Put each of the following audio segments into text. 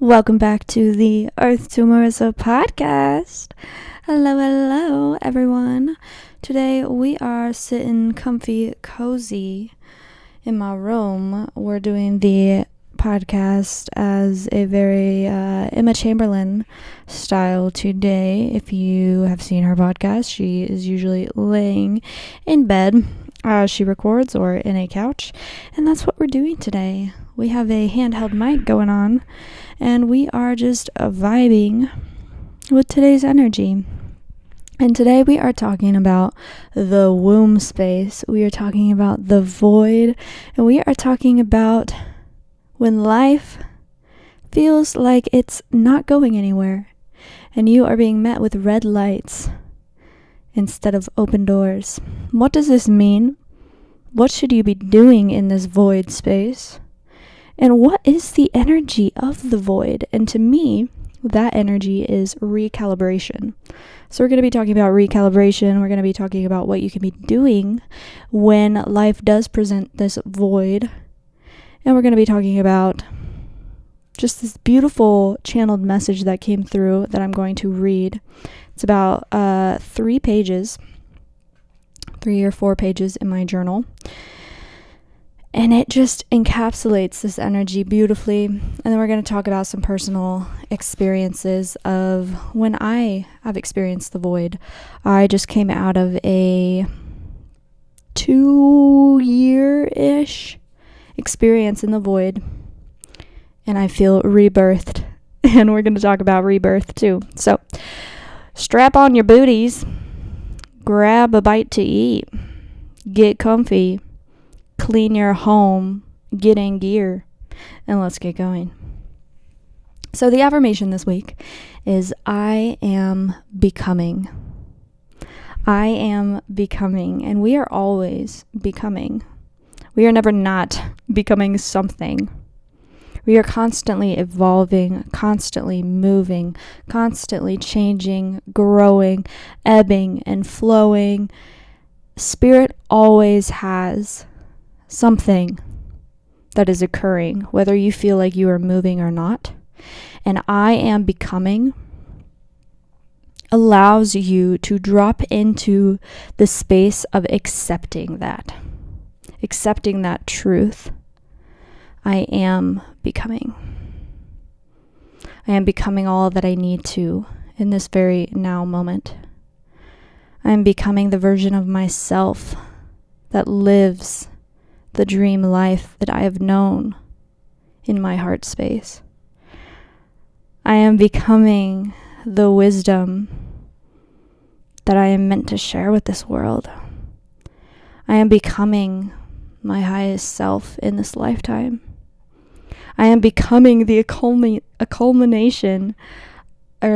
Welcome back to the Earth To Marissa podcast. Hello, everyone. Today we are sitting comfy, cozy in my room. We're doing the podcast as a very Emma Chamberlain style today. If you have seen her podcast, she is usually laying in bed as she records or in a couch, and that's what we're doing today. We have a handheld mic going on, and we are just vibing with today's energy. And today we are talking about the womb space. We are talking about the void, and we are talking about when life feels like it's not going anywhere, and you are being met with red lights instead of open doors. What does this mean? What should you be doing in this void space? And what is the energy of the void? And to me, that energy is recalibration. So we're going to be talking about recalibration. We're going to be talking about what you can be doing when life does present this void. And we're going to be talking about just this beautiful channeled message that came through that I'm going to read. It's about 3 or 4 pages in my journal. And it just encapsulates this energy beautifully. And then we're going to talk about some personal experiences of when I have experienced the void. I just came out of a 2-year-ish experience in the void. And I feel rebirthed. And we're going to talk about rebirth too. So strap on your booties. Grab a bite to eat. Get comfy. Clean your home, get in gear, and let's get going. So the affirmation this week is I am becoming. I am becoming, and we are always becoming. We are never not becoming something. We are constantly evolving, constantly moving, constantly changing, growing, ebbing, and flowing. Spirit always has something that is occurring, whether you feel like you are moving or not. And I am becoming allows you to drop into the space of accepting that truth. I am becoming. I am becoming all that I need to in this very now moment. I am becoming the version of myself that lives the dream life that I have known in my heart space. I am becoming the wisdom that I am meant to share with this world. I am becoming my highest self in this lifetime. I am becoming the accumulation. I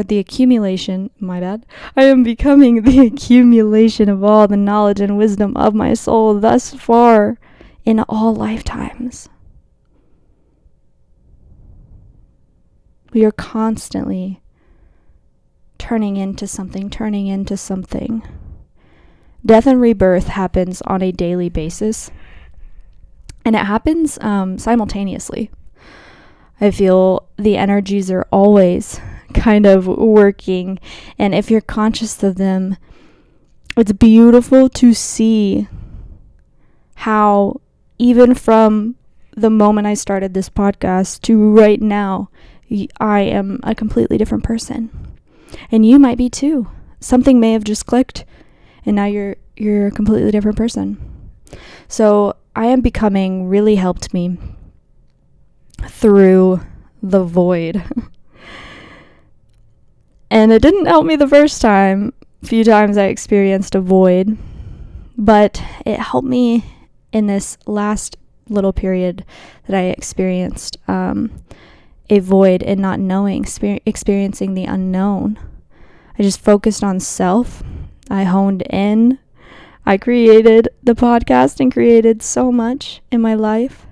am becoming the accumulation of all the knowledge and wisdom of my soul thus far in all lifetimes. We are constantly turning into something. Death and rebirth happens on a daily basis, and it happens simultaneously. I feel the energies are always kind of working, and if you're conscious of them, it's beautiful to see how even from the moment I started this podcast to right now, I am a completely different person. And you might be too. Something may have just clicked, and now you're a completely different person. So I am becoming really helped me through the void. And it didn't help me the first few times I experienced a void, but it helped me in this last little period that I experienced a void and not knowing, experiencing the unknown. I just focused on self. I honed in. I created the podcast and created so much in my life.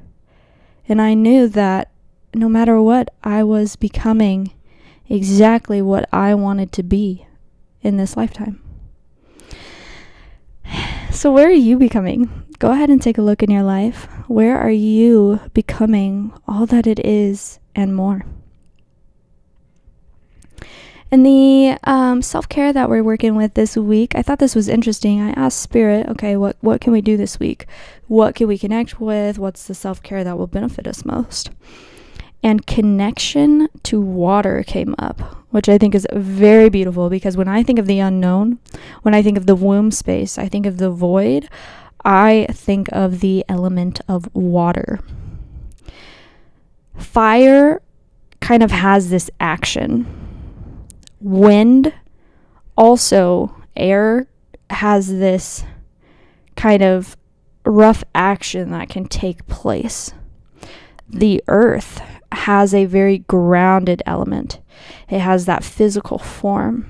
And I knew that no matter what, I was becoming exactly what I wanted to be in this lifetime. So where are you becoming? Go ahead and take a look in your life. Where are you becoming all that it is and more? And the self-care that we're working with this week, I thought this was interesting. I asked Spirit, okay, what can we do this week? What can we connect with? What's the self-care that will benefit us most? And connection to water came up, which I think is very beautiful, because when I think of the unknown, when I think of the womb space, I think of the void, I think of the element of water. Fire kind of has this action. Wind, also air, has this kind of rough action that can take place. The earth has a very grounded element. It has that physical form.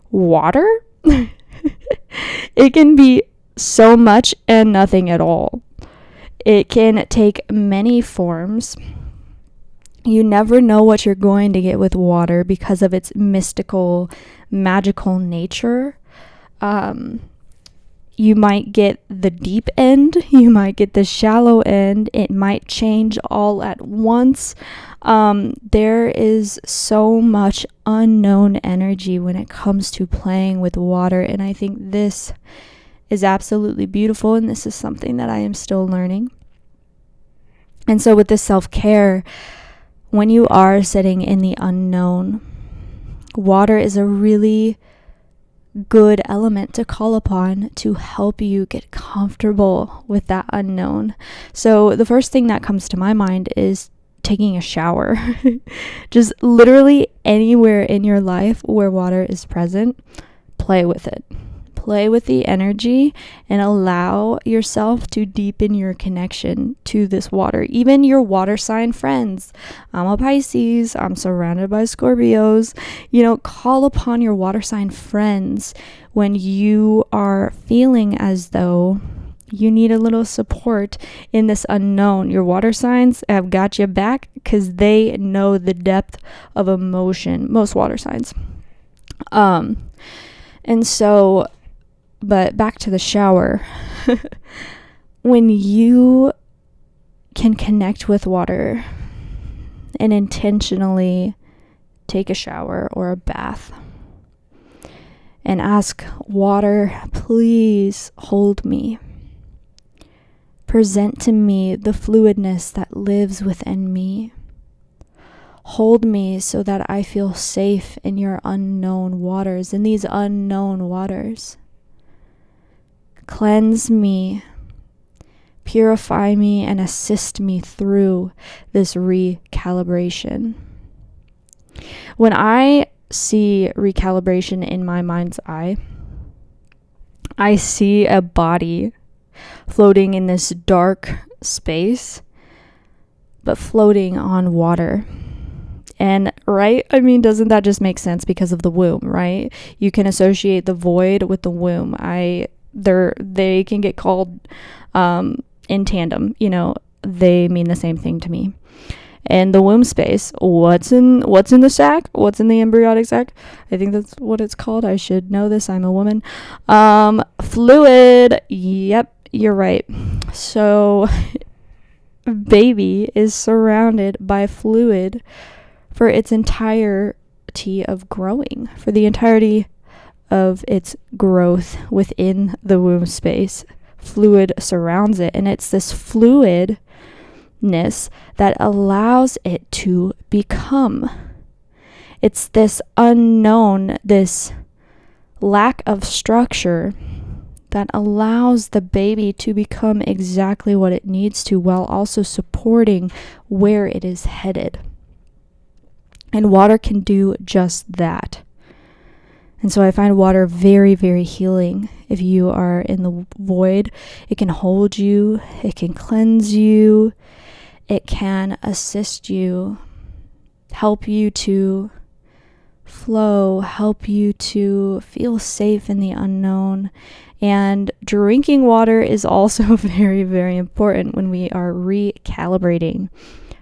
Water, it can be so much and nothing at all. It can take many forms. You never know what you're going to get with water because of its mystical, magical nature. You might get the deep end. You might get the shallow end. It might change all at once. There is so much unknown energy when it comes to playing with water. And I think this is absolutely beautiful. And this is something that I am still learning. And so with this self-care, when you are sitting in the unknown, water is a really good element to call upon to help you get comfortable with that unknown. So the first thing that comes to my mind is taking a shower. Just literally anywhere in your life where water is present, play with it. Play with the energy and allow yourself to deepen your connection to this water. Even your water sign friends. I'm a Pisces. I'm surrounded by Scorpios. Call upon your water sign friends when you are feeling as though you need a little support in this unknown. Your water signs have got you back because they know the depth of emotion. Most water signs. But back to the shower. When you can connect with water and intentionally take a shower or a bath and ask water, please hold me. Present to me the fluidness that lives within me. Hold me so that I feel safe in your unknown waters, in these unknown waters. Cleanse me, purify me, and assist me through this recalibration. When I see recalibration in my mind's eye, I see a body floating in this dark space, but floating on water. And doesn't that just make sense because of the womb, right? You can associate the void with the womb. They can get called in tandem. They mean the same thing to me. And the womb space, what's in the sac? What's in the embryonic sac? I think that's what it's called. I should know this. I'm a woman. Fluid. Yep, you're right. So baby is surrounded by fluid for its entirety of growing, for the entirety of its growth within the womb space. Fluid surrounds it, and it's this fluidness that allows it to become. It's this unknown, this lack of structure that allows the baby to become exactly what it needs to, while also supporting where it is headed. And water can do just that. And so I find water very, very healing. If you are in the void, it can hold you, it can cleanse you, it can assist you, help you to flow, help you to feel safe in the unknown. And drinking water is also very, very important when we are recalibrating.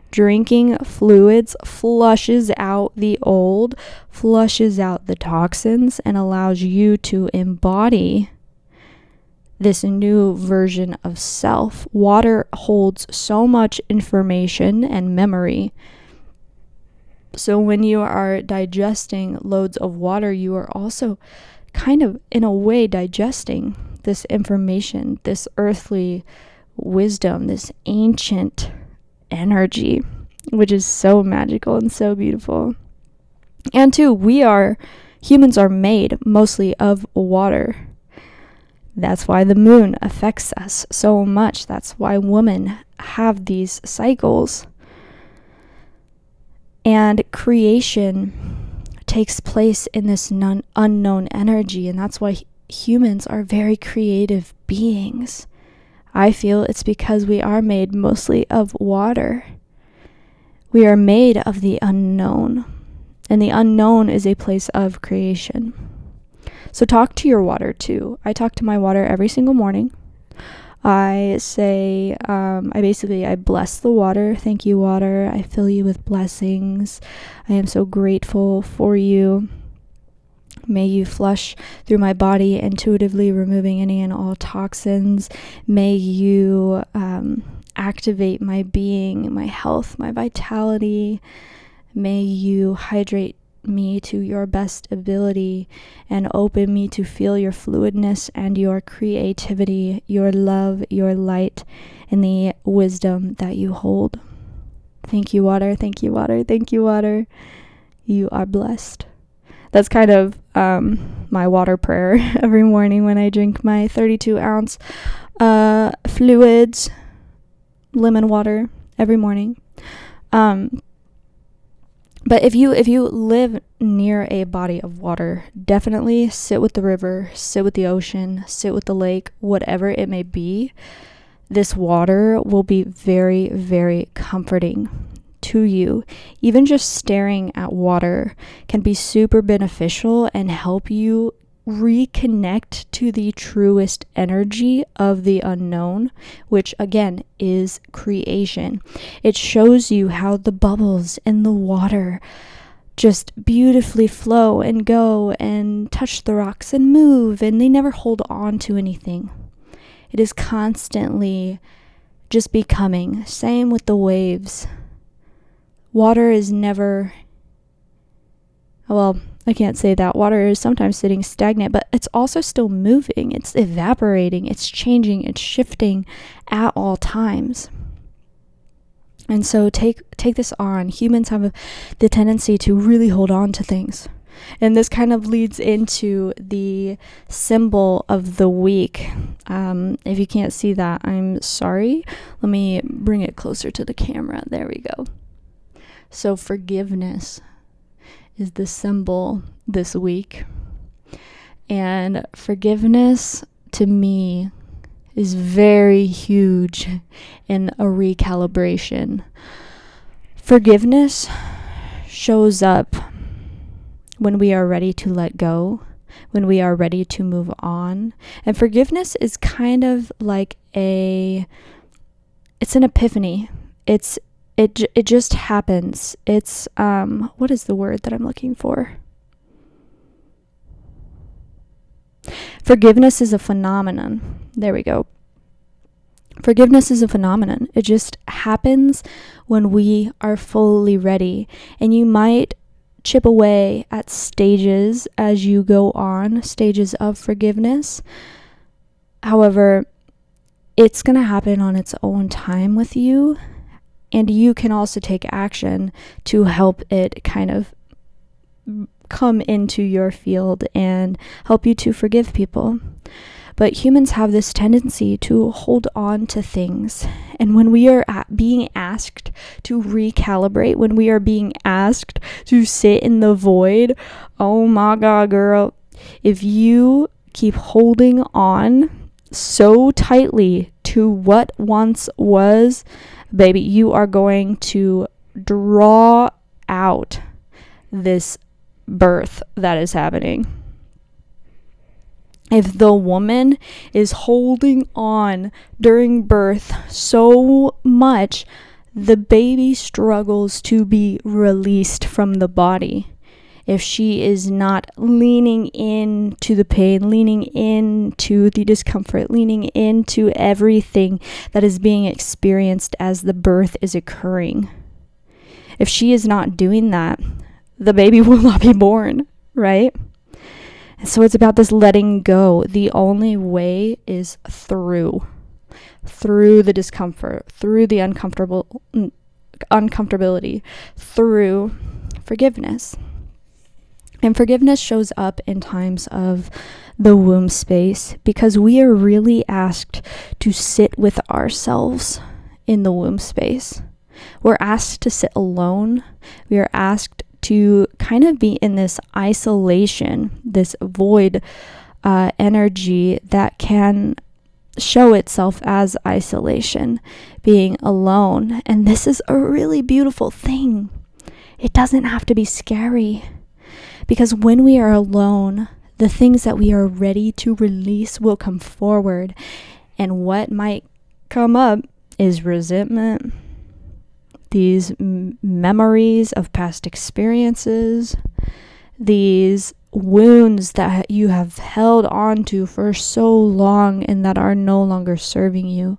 Drinking fluids flushes out the old, flushes out the toxins, and allows you to embody this new version of self. Water holds so much information and memory So when you are digesting loads of water, you are also kind of, in a way, digesting this information, this earthly wisdom, this ancient energy, which is so magical and so beautiful. And two, humans are made mostly of water. That's why the moon affects us so much. That's why women have these cycles. And creation takes place in this unknown energy, and that's why humans are very creative beings. I feel it's because we are made mostly of water. We are made of the unknown, and the unknown is a place of creation. So talk to your water too. I talk to my water every single morning. I say, I bless the water. Thank you, water. I fill you with blessings. I am so grateful for you. May you flush through my body, intuitively removing any and all toxins. May you activate my being, my health, my vitality. May you hydrate me to your best ability and open me to feel your fluidness and your creativity, your love, your light, and the wisdom that you hold. Thank you, water. Thank you, water. Thank you, water. You are blessed. That's kind of my water prayer every morning when I drink my 32-ounce fluids, lemon water every morning. But if you live near a body of water, definitely sit with the river, sit with the ocean, sit with the lake, whatever it may be. This water will be very, very comforting to you. Even just staring at water can be super beneficial and help you reconnect to the truest energy of the unknown, which again is creation. It shows you how the bubbles in the water just beautifully flow and go and touch the rocks and move, and they never hold on to anything. It is constantly just becoming. Same with the waves. Water is never, well, I can't say that. Water is sometimes sitting stagnant, but it's also still moving. It's evaporating. It's changing. It's shifting at all times. And so take this on. Humans have the tendency to really hold on to things. And this kind of leads into the symbol of the week. If you can't see that, I'm sorry. Let me bring it closer to the camera. There we go. So forgiveness is the symbol this week. And forgiveness to me is very huge in a recalibration. Forgiveness shows up when we are ready to let go, when we are ready to move on. And forgiveness is kind of like it's an epiphany. It just happens. It's what is the word that I'm looking for? Forgiveness is a phenomenon. There we go. Forgiveness is a phenomenon. It just happens when we are fully ready. And you might chip away at stages as you go on, stages of forgiveness. However, it's going to happen on its own time with you. And you can also take action to help it kind of come into your field and help you to forgive people. But humans have this tendency to hold on to things. And when we are being asked to recalibrate, when we are being asked to sit in the void, oh my God, girl, if you keep holding on so tightly to what once was, baby, you are going to draw out this birth that is happening. If the woman is holding on during birth so much, the baby struggles to be released from the body. If she is not leaning into the pain, leaning into the discomfort, leaning into everything that is being experienced as the birth is occurring. If she is not doing that, the baby will not be born, right? And so it's about this letting go. The only way is through the discomfort, through the uncomfortability, through forgiveness. And forgiveness shows up in times of the womb space because we are really asked to sit with ourselves in the womb space. We're asked to sit alone. We are asked to kind of be in this isolation, this void energy that can show itself as isolation, being alone. And this is a really beautiful thing. It doesn't have to be scary, because when we are alone, the things that we are ready to release will come forward. And what might come up is resentment, these memories of past experiences, these wounds that you have held on to for so long and that are no longer serving you.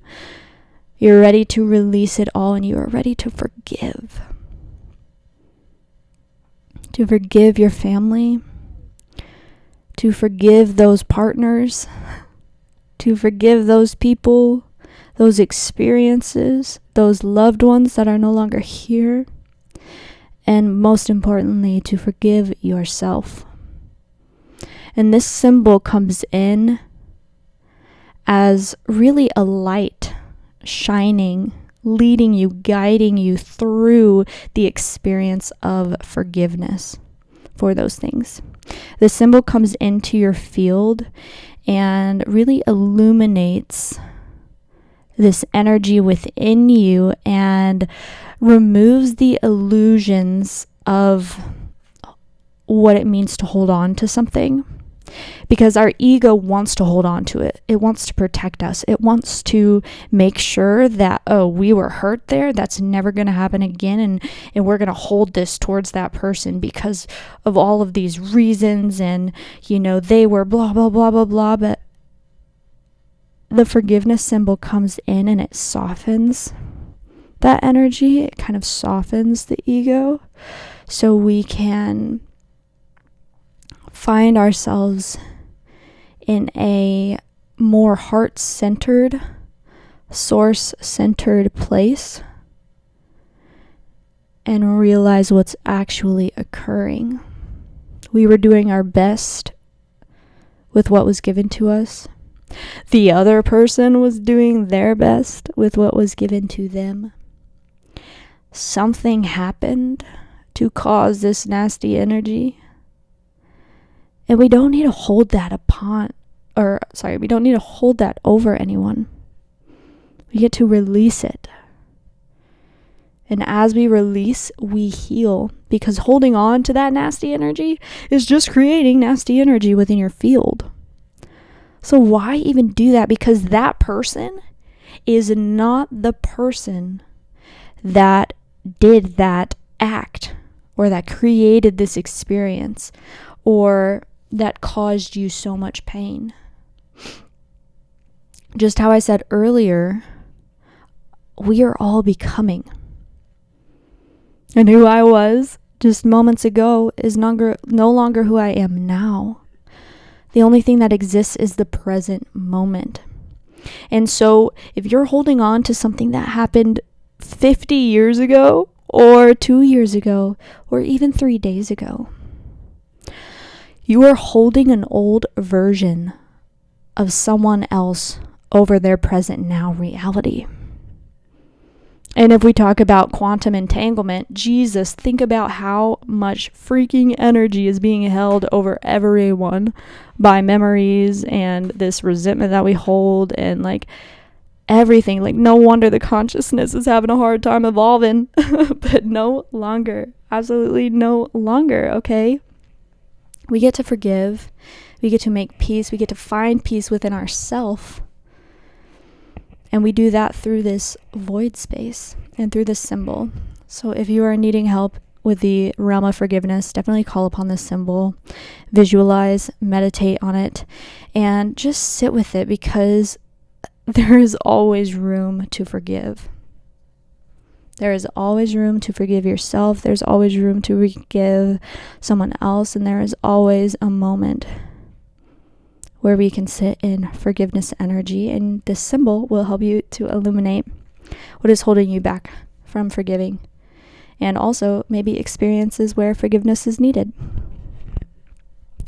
You're ready to release it all, and you are ready to forgive. To forgive your family, to forgive those partners, to forgive those people, those experiences, those loved ones that are no longer here, and most importantly, to forgive yourself. And this symbol comes in as really a light shining, leading you, guiding you through the experience of forgiveness for those things. The symbol comes into your field and really illuminates this energy within you and removes the illusions of what it means to hold on to something. Because our ego wants to hold on to it. It wants to protect us. It wants to make sure that, oh, we were hurt there. That's never going to happen again. And we're going to hold this towards that person because of all of these reasons. And, they were blah, blah, blah, blah, blah. But the forgiveness symbol comes in and it softens that energy. It kind of softens the ego so we can find ourselves in a more heart-centered, source-centered place and realize what's actually occurring. We were doing our best with what was given to us. The other person was doing their best with what was given to them. Something happened to cause this nasty energy. And we don't need to hold that we don't need to hold that over anyone. We get to release it. And as we release, we heal. Because holding on to that nasty energy is just creating nasty energy within your field. So why even do that? Because that person is not the person that did that act or that created this experience or that caused you so much pain. Just how I said earlier, we are all becoming. And who I was just moments ago is no longer who I am now. The only thing that exists is the present moment. And so if you're holding on to something that happened 50 years ago or 2 years ago or even 3 days ago, you are holding an old version of someone else over their present now reality. And if we talk about quantum entanglement, Jesus, think about how much freaking energy is being held over everyone by memories and this resentment that we hold and everything. No wonder the consciousness is having a hard time evolving. But no longer. Absolutely no longer, okay? We get to forgive. We get to make peace. We get to find peace within ourselves. And we do that through this void space and through this symbol. So if you are needing help with the realm of forgiveness, definitely call upon this symbol. Visualize, meditate on it, and just sit with it because there is always room to forgive. There is always room to forgive yourself. There's always room to forgive someone else. And there is always a moment where we can sit in forgiveness energy. And this symbol will help you to illuminate what is holding you back from forgiving. And also maybe experiences where forgiveness is needed.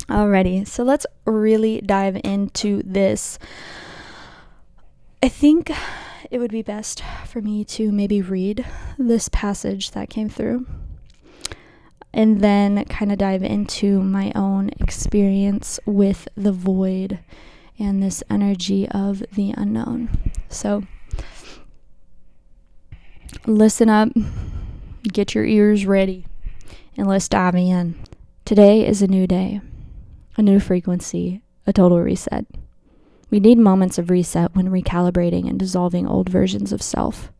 Alrighty, so let's really dive into this. I think it would be best for me to maybe read this passage that came through and then kind of dive into my own experience with the void and this energy of the unknown. So listen up, get your ears ready, and let's dive in. Today is a new day, a new frequency, a total reset. We need moments of reset when recalibrating and dissolving old versions of self.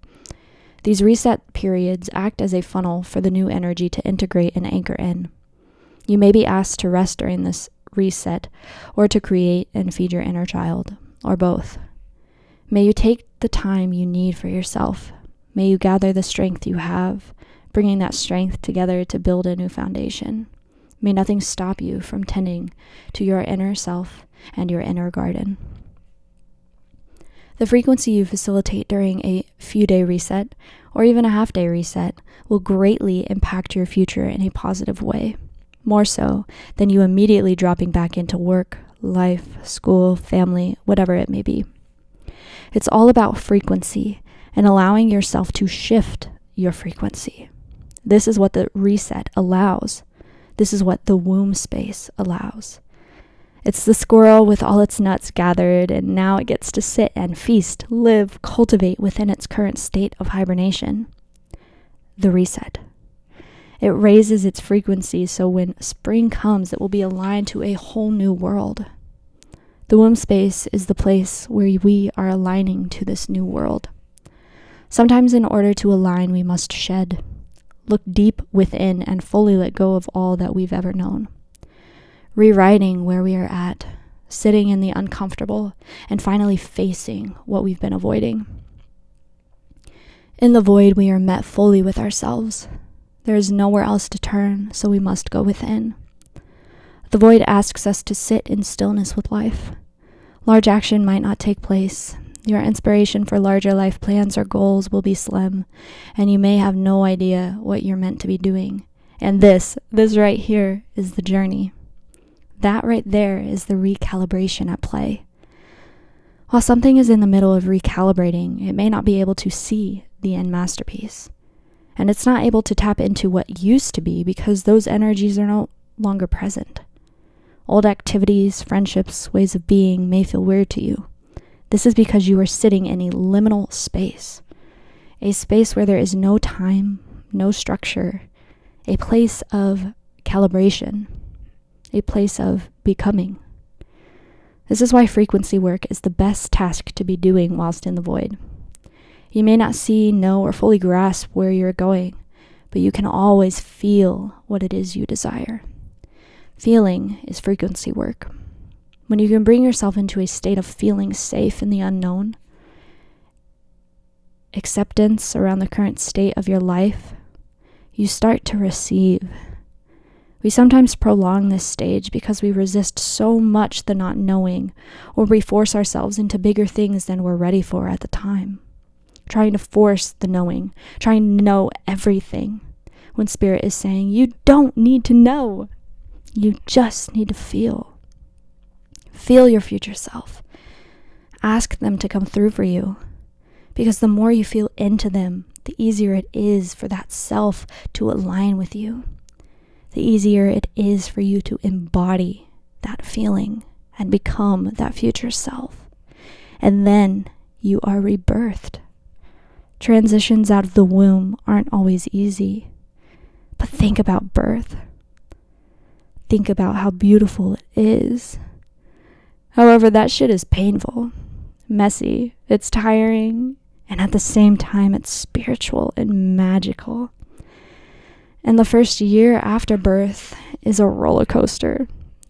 These reset periods act as a funnel for the new energy to integrate and anchor in. You may be asked to rest during this reset or to create and feed your inner child, or both. May you take the time you need for yourself. May you gather the strength you have, bringing that strength together to build a new foundation. May nothing stop you from tending to your inner self and your inner garden. The frequency you facilitate during a few-day reset, or even a half-day reset, will greatly impact your future in a positive way, more so than you immediately dropping back into work, life, school, family, whatever it may be. It's all about frequency and allowing yourself to shift your frequency. This is what the reset allows. This is what the womb space allows. It's the squirrel with all its nuts gathered, and now it gets to sit and feast, live, cultivate within its current state of hibernation. The reset. It raises its frequency so when spring comes, it will be aligned to a whole new world. The womb space is the place where we are aligning to this new world. Sometimes in order to align, we must shed, look deep within, and fully let go of all that we've ever known. Rewriting where we are at, sitting in the uncomfortable, and finally facing what we've been avoiding. In the void, we are met fully with ourselves. There is nowhere else to turn, so we must go within. The void asks us to sit in stillness with life. Large action might not take place. Your inspiration for larger life plans or goals will be slim, and you may have no idea what you're meant to be doing. And this right here is the journey. That right there is the recalibration at play. While something is in the middle of recalibrating, it may not be able to see the end masterpiece. And it's not able to tap into what used to be because those energies are no longer present. Old activities, friendships, ways of being may feel weird to you. This is because you are sitting in a liminal space. A space where there is no time, no structure, a place of calibration. A place of becoming. This is why frequency work is the best task to be doing whilst in the void. You may not see, know, or fully grasp where you're going, but you can always feel what it is you desire. Feeling is frequency work. When you can bring yourself into a state of feeling safe in the unknown, acceptance around the current state of your life, you start to receive. We sometimes prolong this stage because we resist so much the not knowing, or we force ourselves into bigger things than we're ready for at the time. Trying to force the knowing, trying to know everything, when Spirit is saying, you don't need to know. You just need to feel. Feel your future self. Ask them to come through for you, because the more you feel into them, the easier it is for that self to align with you. The easier it is for you to embody that feeling and become that future self. And then you are rebirthed. Transitions out of the womb aren't always easy. But think about birth. Think about how beautiful it is. However, that shit is painful, messy, it's tiring, and at the same time, it's spiritual and magical. And the first year after birth is a roller coaster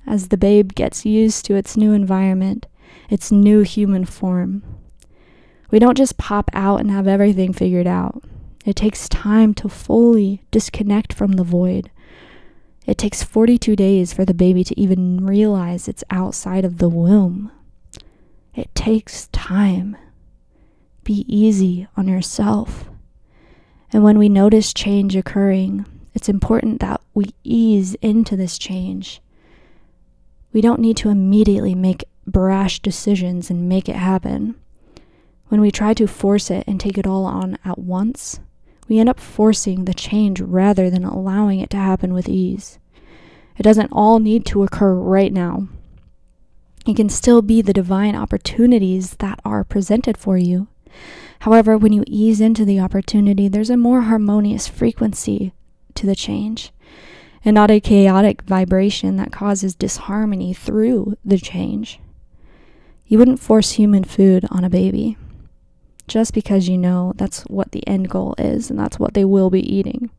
as the babe gets used to its new environment, its new human form. We don't just pop out and have everything figured out. It takes time to fully disconnect from the void. It takes 42 days for the baby to even realize it's outside of the womb. It takes time. Be easy on yourself. And when we notice change occurring, it's important that we ease into this change. We don't need to immediately make brash decisions and make it happen. When we try to force it and take it all on at once, we end up forcing the change rather than allowing it to happen with ease. It doesn't all need to occur right now. It can still be the divine opportunities that are presented for you. However, when you ease into the opportunity, there's a more harmonious frequency to the change, and not a chaotic vibration that causes disharmony through the change. You wouldn't force human food on a baby, just because you know that's what the end goal is and that's what they will be eating.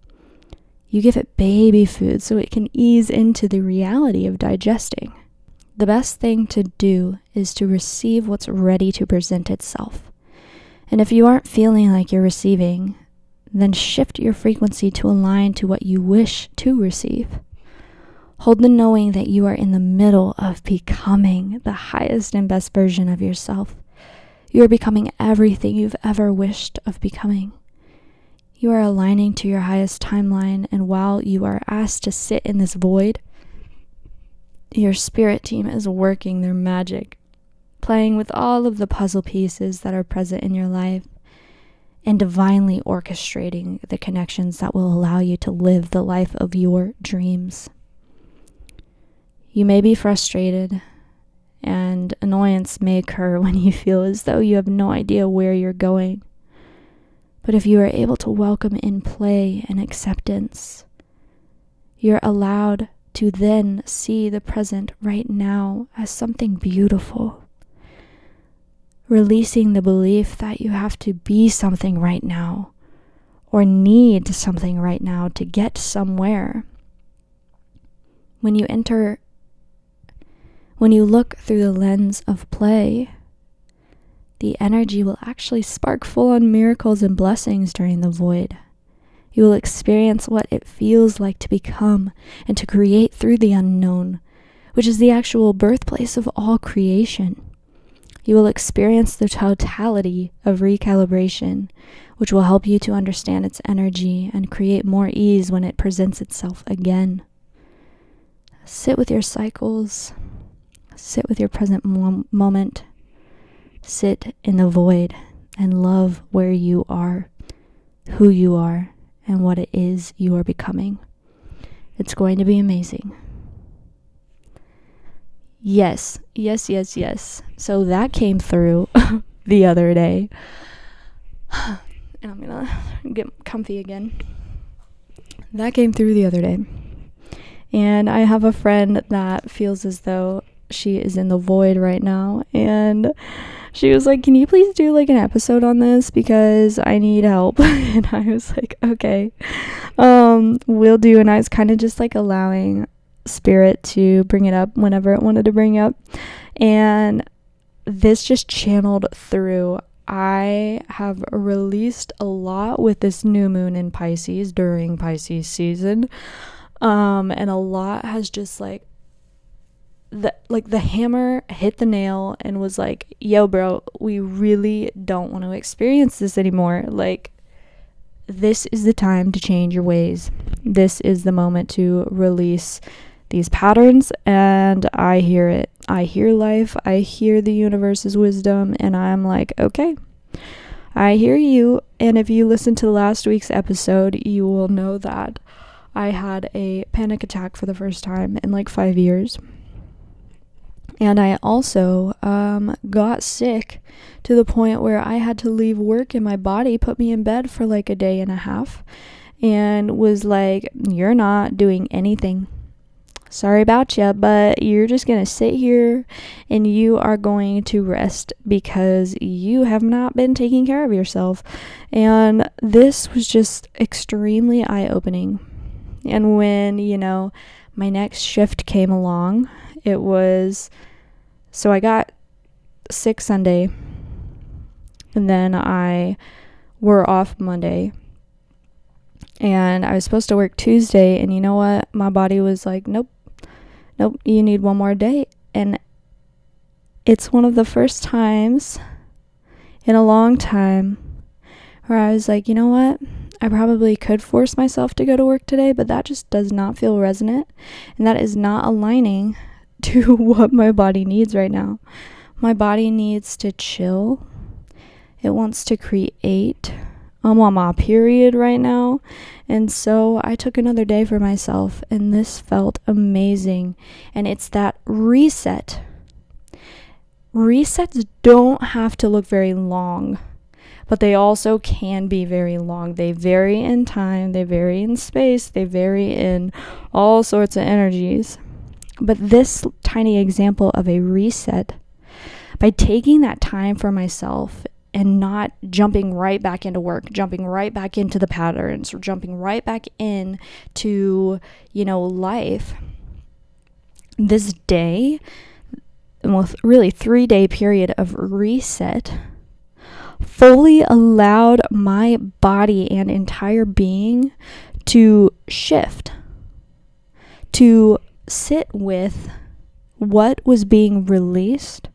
You give it baby food so it can ease into the reality of digesting. The best thing to do is to receive what's ready to present itself. And if you aren't feeling like you're receiving, then shift your frequency to align to what you wish to receive. Hold the knowing that you are in the middle of becoming the highest and best version of yourself. You are becoming everything you've ever wished of becoming. You are aligning to your highest timeline, and while you are asked to sit in this void, your spirit team is working their magic, playing with all of the puzzle pieces that are present in your life, and divinely orchestrating the connections that will allow you to live the life of your dreams. You may be frustrated, and annoyance may occur when you feel as though you have no idea where you're going. But if you are able to welcome in play and acceptance, you're allowed to then see the present right now as something beautiful. Releasing the belief that you have to be something right now or need something right now to get somewhere. When you look through the lens of play, the energy will actually spark full-on miracles and blessings during the void. You will experience what it feels like to become and to create through the unknown, which is the actual birthplace of all creation. You will experience the totality of recalibration, which will help you to understand its energy and create more ease when it presents itself again. Sit with your cycles. Sit with your present moment. Sit in the void and love where you are, who you are, and what it is you are becoming. It's going to be amazing. Yes. So that came through the other day. And I'm gonna get comfy again. That came through the other day. And I have a friend that feels as though she is in the void right now, and she was like, can you please do like an episode on this because I need help? And I was like, okay, will do. And I was kind of just like allowing spirit to bring it up whenever it wanted to bring up, and this just channeled through. I have released a lot with this new moon in Pisces during Pisces season, and a lot has just like the hammer hit the nail and was like, yo bro, we really don't want to experience this anymore. Like, this is the time to change your ways. This is the moment to release these patterns, and I hear it. I hear life. I hear the universe's wisdom, and I'm like, okay, I hear you. And if you listen to last week's episode, you will know that I had a panic attack for the first time in like 5 years. And I also got sick to the point where I had to leave work, and my body put me in bed for like a day and a half and was like, you're not doing anything. Sorry about you, but you're just going to sit here and you are going to rest because you have not been taking care of yourself. And this was just extremely eye-opening. And when, my next shift came along, it was, so I got sick Sunday, and then I were off Monday, And I was supposed to work Tuesday, and you know what? My body was like, nope, you need one more day. And it's one of the first times in a long time where I was like, you know what? I probably could force myself to go to work today, but that just does not feel resonant, and that is not aligning to what my body needs right now. My body needs to chill. It wants to create. I'm on my period right now, and so I took another day for myself, and this felt amazing. And it's that reset. Resets don't have to look very long, but they also can be very long. They vary in time, they vary in space, they vary in all sorts of energies. But this tiny example of a reset, by taking that time for myself and not jumping right back into work, jumping right back into the patterns, or jumping right back into, life, this day, well, really 3-day period of reset, fully allowed my body and entire being to shift, to sit with what was being released,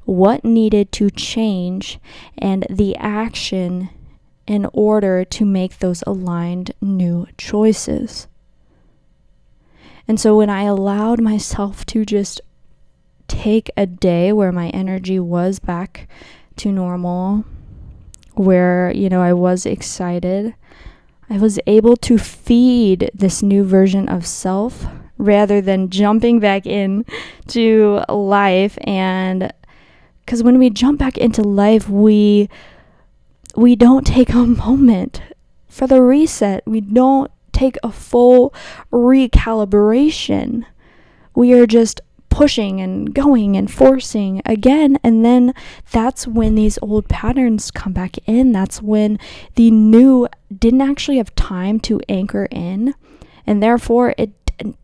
what needed to change, and the action in order to make those aligned new choices. And so when I allowed myself to just take a day where my energy was back to normal, where, I was excited, I was able to feed this new version of self rather than jumping back in to life. And because when we jump back into life, we don't take a moment for the reset. We don't take a full recalibration. We are just pushing and going and forcing again, and then that's when these old patterns come back in. That's when the new didn't actually have time to anchor in, and therefore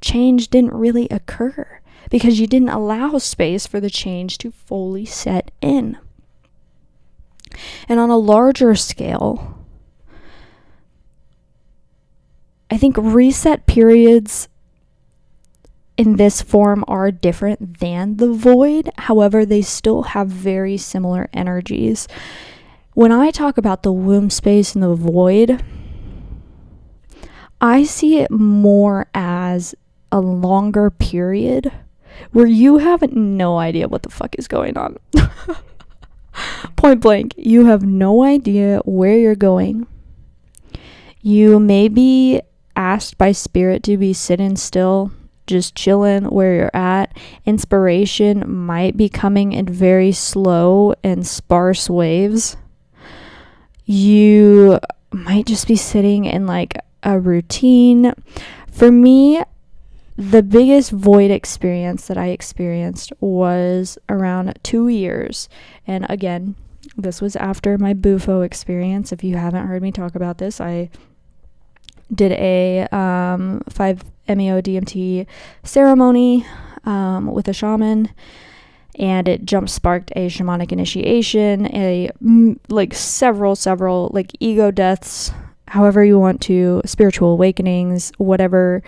change didn't really occur because you didn't allow space for the change to fully set in. And on a larger scale, I think reset periods in this form are different than the void. However, they still have very similar energies. When I talk about the womb space and the void, I see it more as a longer period where you have no idea what the fuck is going on. Point blank, you have no idea where you're going. You may be asked by spirit to be sitting still, just chilling where you're at. Inspiration might be coming in very slow and sparse waves. You might just be sitting in like a routine. For me, the biggest void experience that I experienced was around 2 years. And again, this was after my Bufo experience. If you haven't heard me talk about this, I did a 5-MeO DMT ceremony with a shaman, and it jump sparked a shamanic initiation, several like ego deaths, however you want to, spiritual awakenings, whatever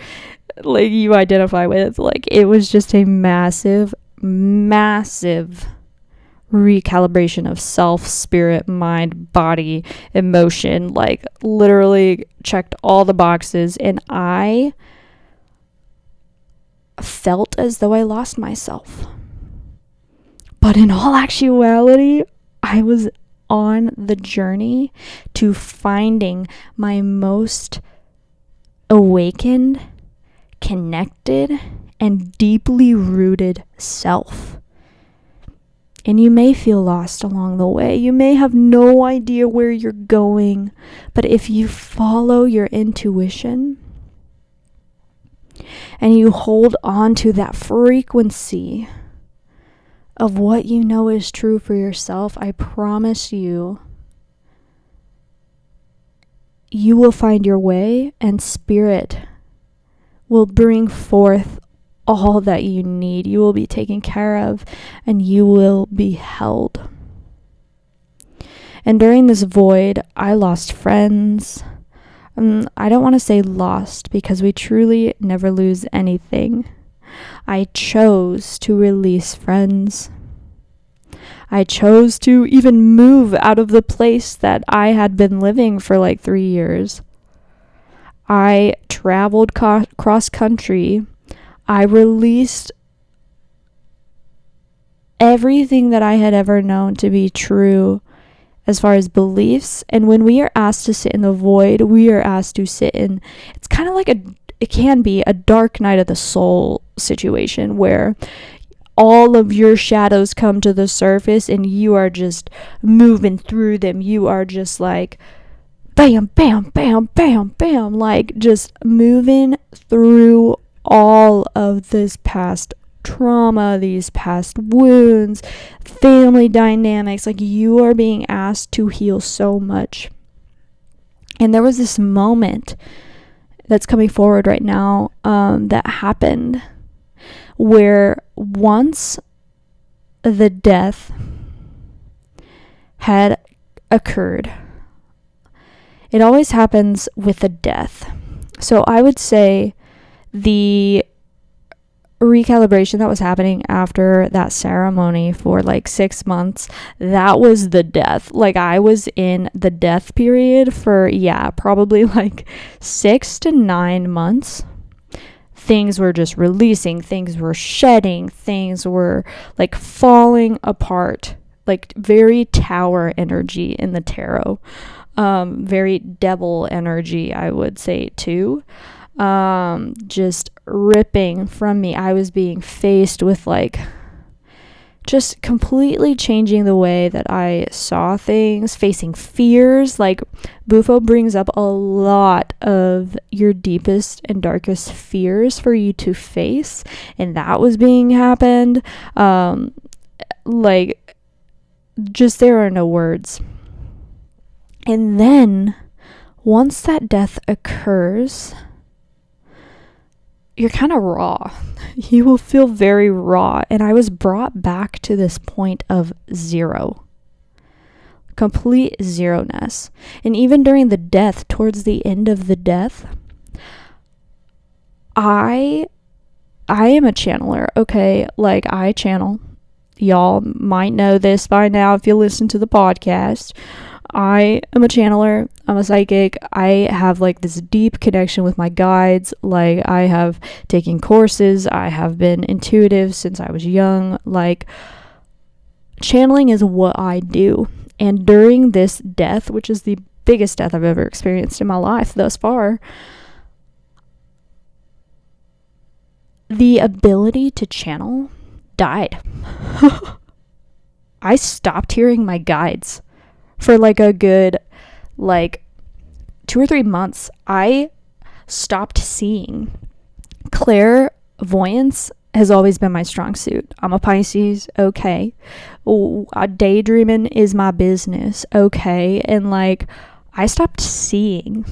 like you identify with. Like, it was just a massive recalibration of self, spirit, mind, body, emotion. Like, literally checked all the boxes, and I felt as though I lost myself. But in all actuality, I was on the journey to finding my most awakened, connected, and deeply rooted self. And you may feel lost along the way. You may have no idea where you're going. But if you follow your intuition and you hold on to that frequency of what you know is true for yourself, I promise you, you will find your way, and spirit will bring forth all that you need. You will be taken care of, and you will be held. And during this void, I lost friends, I don't want to say lost, because we truly never lose anything. I chose to release friends. I chose to even move out of the place that I had been living for like 3 years. I traveled cross country. I released everything that I had ever known to be true as far as beliefs. And when we are asked to sit in the void, we are asked to sit in, it's kind of like it can be a dark night of the soul situation where all of your shadows come to the surface and you are just moving through them. You are just like bam, bam, bam, bam, bam, like just moving through all of this past trauma, these past wounds, family dynamics. Like, you are being asked to heal so much. And there was this moment that's coming forward right now that happened where once the death had occurred, it always happens with a death. So I would say the recalibration that was happening after that ceremony for like 6 months, that was the death. Like, I was in the death period for probably like 6 to 9 months. Things were just releasing, things were shedding, things were like falling apart, like very tower energy in the tarot, very devil energy, I would say too. Just ripping from me. I was being faced with like just completely changing the way that I saw things, facing fears. Like, Bufo brings up a lot of your deepest and darkest fears for you to face, and that was being happened. Like, just there are no words. And then once that death occurs, you're kind of raw. You will feel very raw. And I was brought back to this point of zero. Complete zeroness. And even during the death, towards the end of the death, I am a channeler, okay? Like, I channel. Y'all might know this by now if you listen to the podcast. I am a channeler. I'm a psychic. I have like this deep connection with my guides. Like, I have taken courses. I have been intuitive since I was young. Like, channeling is what I do. And during this death, which is the biggest death I've ever experienced in my life thus far, the ability to channel died. I stopped hearing my guides for like a good 2 or 3 months. I stopped seeing. Clairvoyance has always been my strong suit. I'm a Pisces, okay. Daydreaming is my business, okay. And like, I stopped seeing.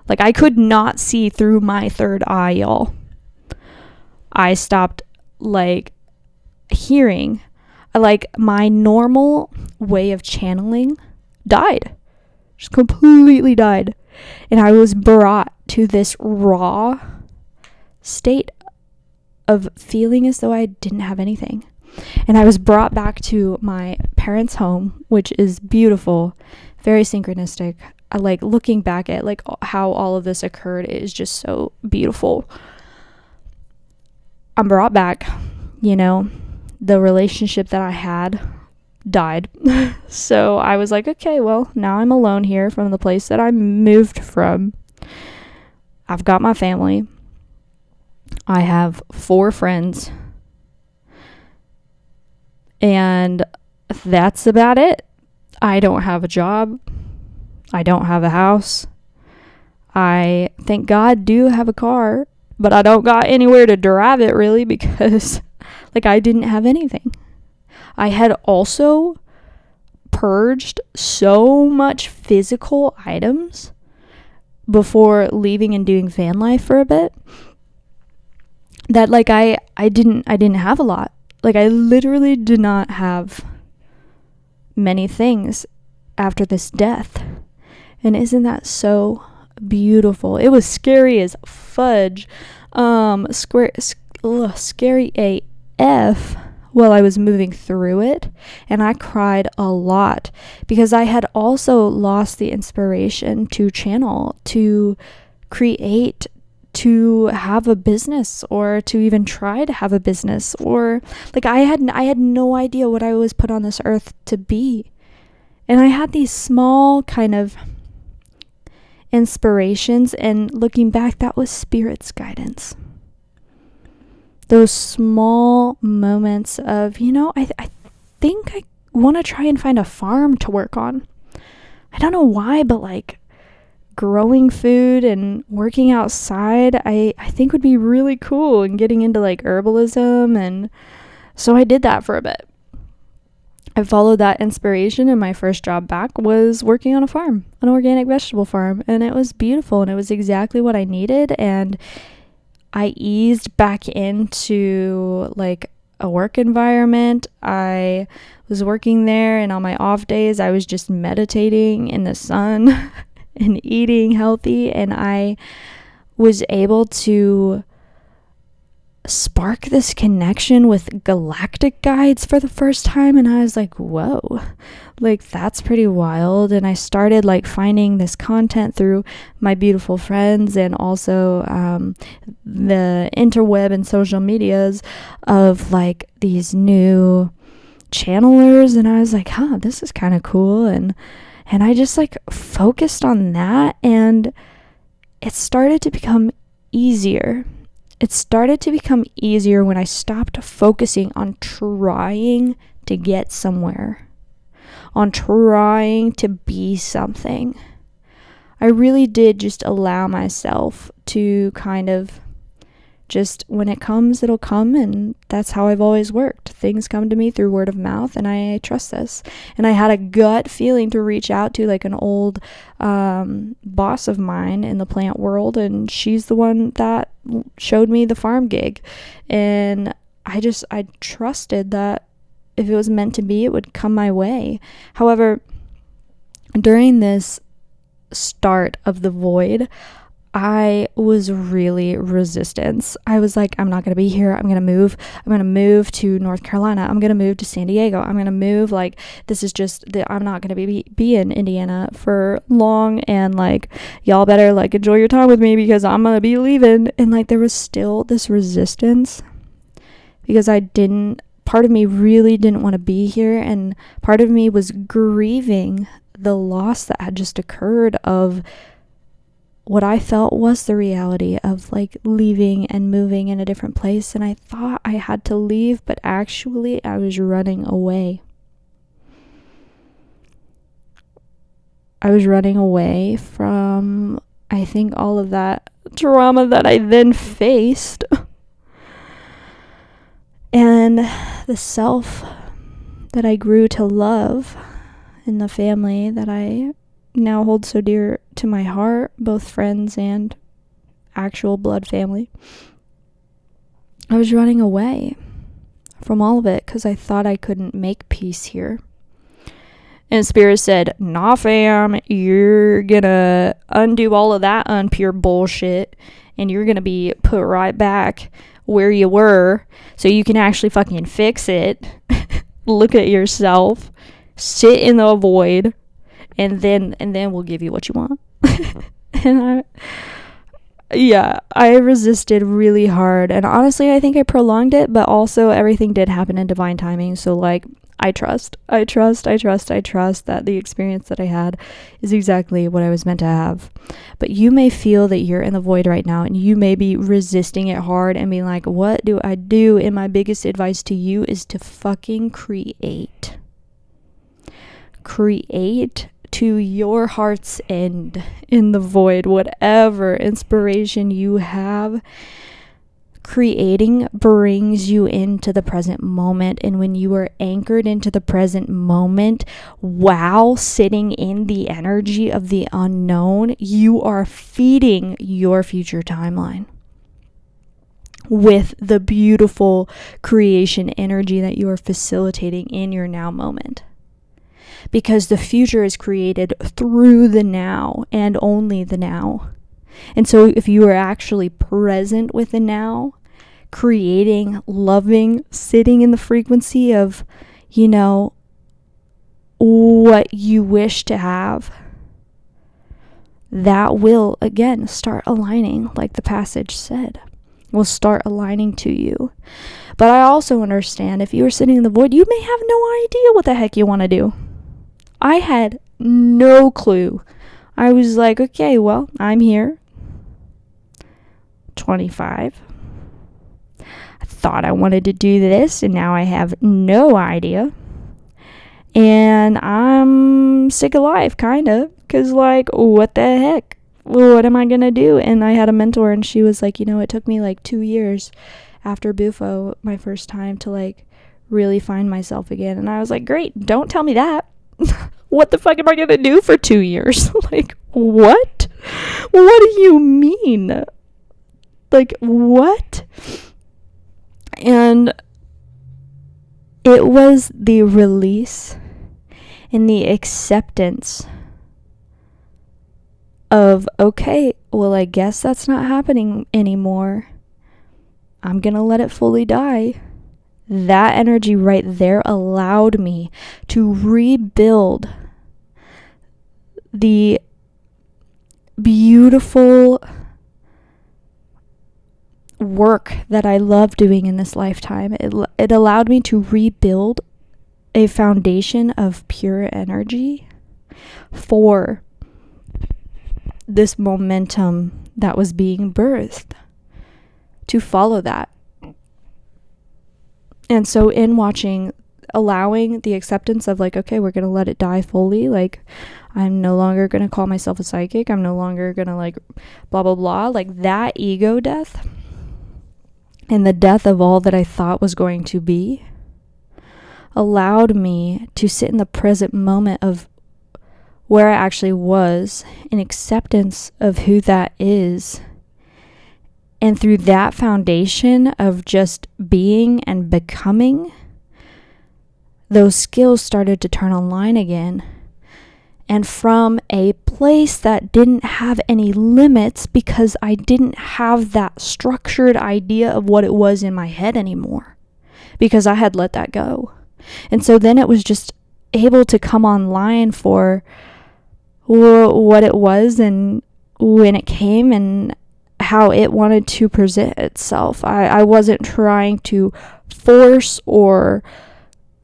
Like, I could not see through my third eye, y'all. I stopped like hearing. Like, my normal way of channeling died. Just completely died. And I was brought to this raw state of feeling as though I didn't have anything. And I was brought back to my parents' home, which is beautiful, very synchronistic. I like looking back at like how all of this occurred. It is just so beautiful. I'm brought back, the relationship that I had died. So I was like, okay, well, now I'm alone here from the place that I moved from. I've got my family. I have 4 friends. And that's about it. I don't have a job. I don't have a house. I, thank God, do have a car, but I don't got anywhere to drive it really, because like, I didn't have anything. I had also purged so much physical items before leaving and doing van life for a bit that like I didn't have a lot. Like, I literally did not have many things after this death. And isn't that so beautiful? It was scary as fudge. Scary AF while I was moving through it, and I cried a lot because I had also lost the inspiration to channel, to create, to have a business, or to even try to have a business, or like I had no idea what I was put on this earth to be. And I had these small kind of inspirations, and looking back, that was spirit's guidance. Those small moments of, I think I want to try and find a farm to work on. I don't know why, but like growing food and working outside, I think would be really cool, and getting into like herbalism. And so I did that for a bit. I followed that inspiration, and my first job back was working on a farm, an organic vegetable farm, and it was beautiful, and it was exactly what I needed. And I eased back into like a work environment. I was working there, and on my off days, I was just meditating in the sun and eating healthy, and I was able to spark this connection with galactic guides for the first time. And I was like, whoa, like that's pretty wild. And I started like finding this content through my beautiful friends, and also the interweb and social medias of like these new channelers. And I was like, this is kind of cool. And I just like focused on that, and it started to become easier. It started to become easier when I stopped focusing on trying to get somewhere, on trying to be something. I really did just allow myself to kind of just, when it comes, it'll come, and that's how I've always worked. Things come to me through word of mouth, and I trust this. And I had a gut feeling to reach out to like an old boss of mine in the plant world, and she's the one that showed me the farm gig. And I trusted that if it was meant to be, it would come my way. However, during this start of the void, I was really resistant. I was like, I'm not going to be here. I'm going to move. I'm going to move to North Carolina. I'm going to move to San Diego. I'm going to move. Like, this is just, I'm not going to be in Indiana for long. And like, y'all better like enjoy your time with me, because I'm going to be leaving. And like, there was still this resistance because part of me really didn't want to be here. And part of me was grieving the loss that had just occurred of what I felt was the reality of like leaving and moving in a different place. And I thought I had to leave, but actually I was running away. I was running away from, I think, all of that trauma that I then faced. And the self that I grew to love in the family that I now hold so dear to my heart, both friends and actual blood family. I was running away from all of it because I thought I couldn't make peace here. And Spirit said, nah fam, you're gonna undo all of that unpure bullshit, and you're gonna be put right back where you were so you can actually fucking fix it. Look at yourself, sit in the void, and then we'll give you what you want. And I resisted really hard, and honestly I think I prolonged it, but also everything did happen in divine timing. So like, I trust that the experience that I had is exactly what I was meant to have. But you may feel that you're in the void right now, and you may be resisting it hard and being like, what do I do? And my biggest advice to you is to fucking create to your heart's end in the void. Whatever inspiration you have, creating brings you into the present moment. And when you are anchored into the present moment while sitting in the energy of the unknown, you are feeding your future timeline with the beautiful creation energy that you are facilitating in your now moment. because the future is created through the now and only the now. And so if you are actually present with the now, creating, loving, sitting in the frequency of, what you wish to have, that will, again, start aligning, like the passage said, will start aligning to you. But I also understand if you are sitting in the void, you may have no idea what the heck you want to do. I had no clue. I was like, okay, well, I'm here, 25. I thought I wanted to do this, and now I have no idea. And I'm sick of life, kind of, because, like, what the heck? What am I going to do? And I had a mentor, and she was like, it took me, like, 2 years after Bufo, my first time, to, like, really find myself again. And I was like, great, don't tell me that. What the fuck am I going to do for 2 years? Like, what? What do you mean? Like, what? And it was the release and the acceptance of, okay, well, I guess that's not happening anymore. I'm going to let it fully die. That energy right there allowed me to rebuild the beautiful work that I love doing in this lifetime. It allowed me to rebuild a foundation of pure energy for this momentum that was being birthed, to follow that. And so in watching, allowing the acceptance of, like, okay, we're going to let it die fully. Like, I'm no longer going to call myself a psychic. I'm no longer going to, like, blah, blah, blah. Like, that ego death and the death of all that I thought was going to be allowed me to sit in the present moment of where I actually was, in acceptance of who that is. And through that foundation of just being and becoming, those skills started to turn online again. And from a place that didn't have any limits, because I didn't have that structured idea of what it was in my head anymore, because I had let that go. And so then it was just able to come online for what it was and when it came and how it wanted to present itself. I wasn't trying to force or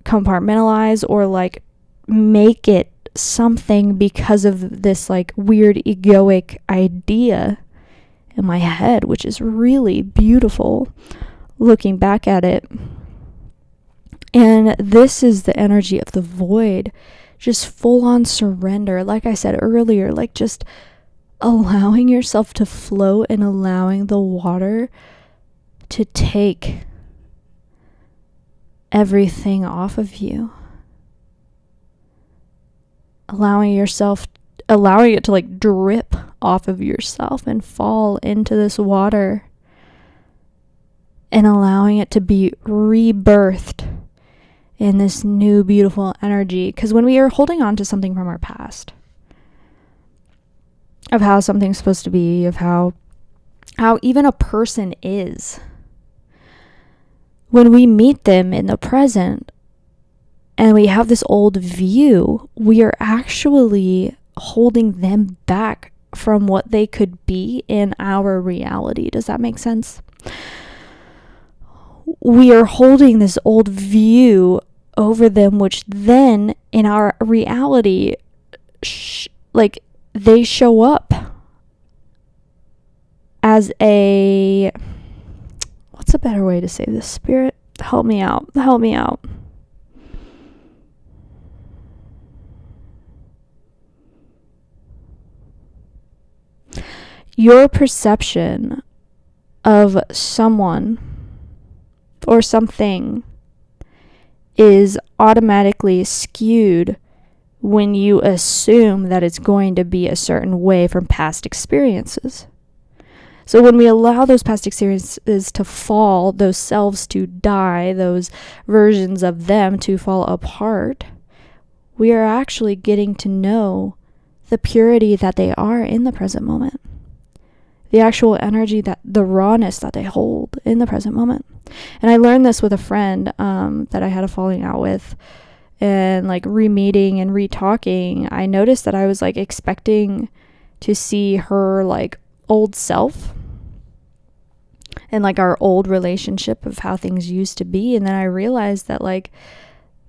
compartmentalize or, like, make it something because of this, like, weird egoic idea in my head, which is really beautiful looking back at it. And this is the energy of the void, just full on surrender. Like I said earlier, like, just allowing yourself to float and allowing the water to take everything off of you. Allowing it to, like, drip off of yourself and fall into this water, and allowing it to be rebirthed in this new beautiful energy. Because when we are holding on to something from our past, of how something's supposed to be, of how even a person is, when we meet them in the present and we have this old view, we are actually holding them back from what they could be in our reality. Does that make sense? We are holding this old view over them, which then in our reality, they show up as what's a better way to say this? Spirit, help me out. Your perception of someone or something is automatically skewed when you assume that it's going to be a certain way from past experiences. So when we allow those past experiences to fall, those selves to die, those versions of them to fall apart, we are actually getting to know the purity that they are in the present moment. The actual energy, that the rawness that they hold in the present moment. And I learned this with a friend that I had a falling out with, and like re-meeting and re-talking. I noticed that I was like expecting to see her like old self and like our old relationship of how things used to be. And then I realized that like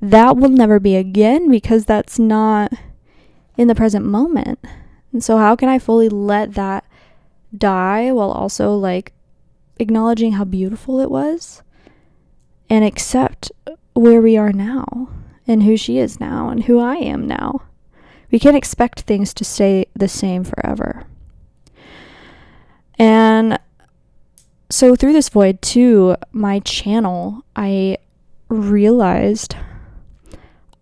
that will never be again, because that's not in the present moment. And so how can I fully let that die while also like acknowledging how beautiful it was and accept where we are now and who she is now and who I am now? We can't expect things to stay the same forever. And so through this void too, my channel, I realized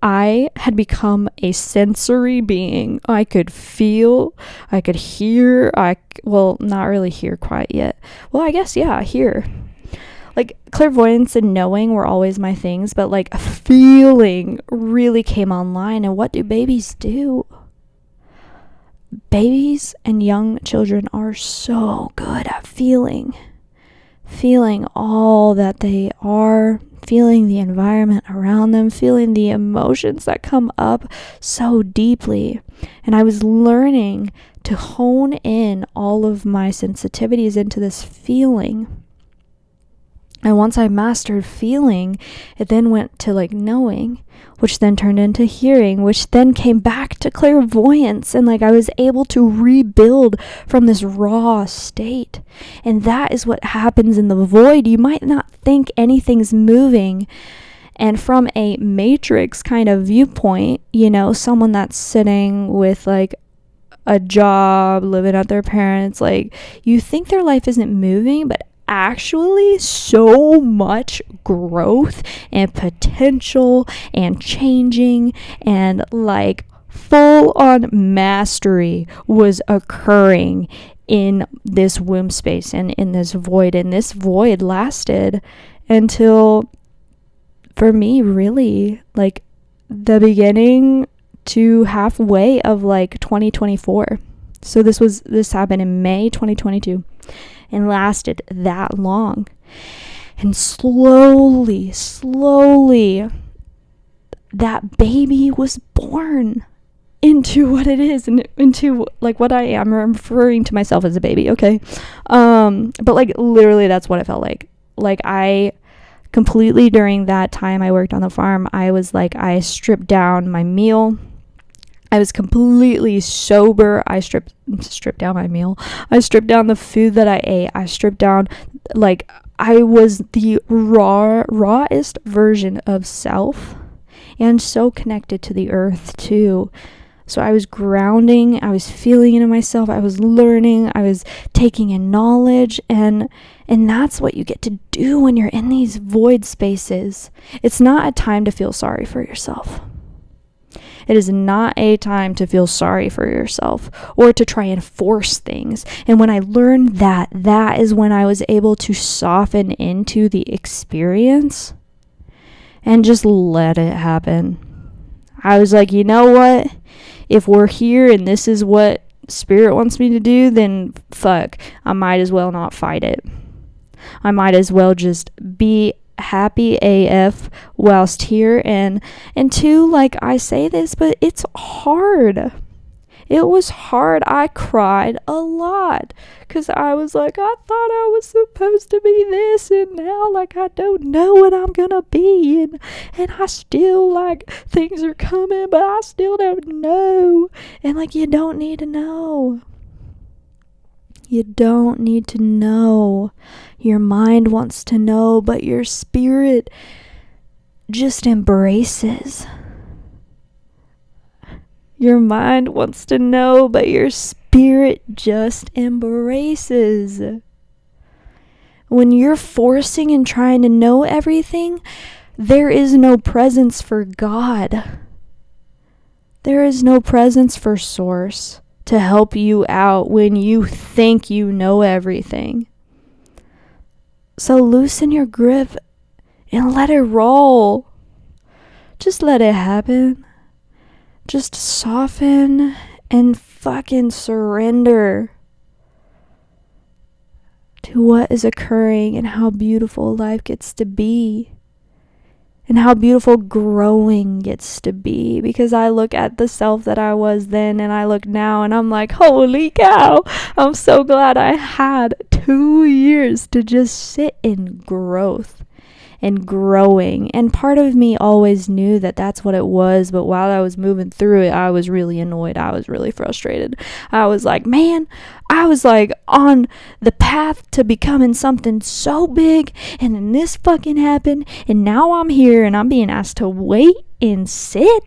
I had become a sensory being. I could feel, I could hear, well, not really hear quite yet. Well, I guess, yeah, hear. Like clairvoyance and knowing were always my things, but like feeling really came online. And what do babies do? Babies and young children are so good at feeling all that they are, feeling the environment around them, feeling the emotions that come up so deeply. And I was learning to hone in all of my sensitivities into this feeling. And once I mastered feeling, it then went to like knowing, which then turned into hearing, which then came back to clairvoyance. And like I was able to rebuild from this raw state. And that is what happens in the void. You might not think anything's moving. And from a matrix kind of viewpoint, you know, someone that's sitting with like a job, living at their parents, like you think their life isn't moving, but actually so much growth and potential and changing and like full on mastery was occurring in this womb space and in this void. And this void lasted until, for me, really like the beginning to halfway of like 2024. So this happened in May 2022 and lasted that long. And slowly, that baby was born into what it is and into like what I am. I'm referring to myself as a baby, okay? But like literally that's what it felt like. Like I completely, during that time I worked on the farm, I was like, I stripped down my meal. I was completely sober. I stripped down my meal. I stripped down the food that I ate. I stripped down, like, I was the rawest version of self, and so connected to the earth too. So I was grounding, I was feeling into myself, I was learning, I was taking in knowledge, and that's what you get to do when you're in these void spaces. It's not a time to feel sorry for yourself. It is not a time to feel sorry for yourself or to try and force things. And when I learned that is when I was able to soften into the experience and just let it happen. I was like, you know what? If we're here and this is what Spirit wants me to do, then fuck, I might as well not fight it. I might as well just be happy AF whilst here. And two, like I say this, but it's hard. It was hard. I cried a lot because I was like, I thought I was supposed to be this, and now like I don't know what I'm gonna be, and I still like things are coming, but I still don't know. And like, you don't need to know. You don't need to know. Your mind wants to know, but your spirit just embraces. Your mind wants to know, but your spirit just embraces. When you're forcing and trying to know everything, there is no presence for God. There is no presence for Source to help you out when you think you know everything. So loosen your grip and let it roll. Just let it happen. just soften and fucking surrender to what is occurring and how beautiful life gets to be. And how beautiful growing gets to be. Because I look at the self that I was then and I look now and I'm like, holy cow, I'm so glad I had 2 years to just sit in growth and growing. And part of me always knew that that's what it was, but while I was moving through it, I was really annoyed. I was really frustrated. I was like, man, I was like on the path to becoming something so big, and then this fucking happened, and now I'm here and I'm being asked to wait and sit.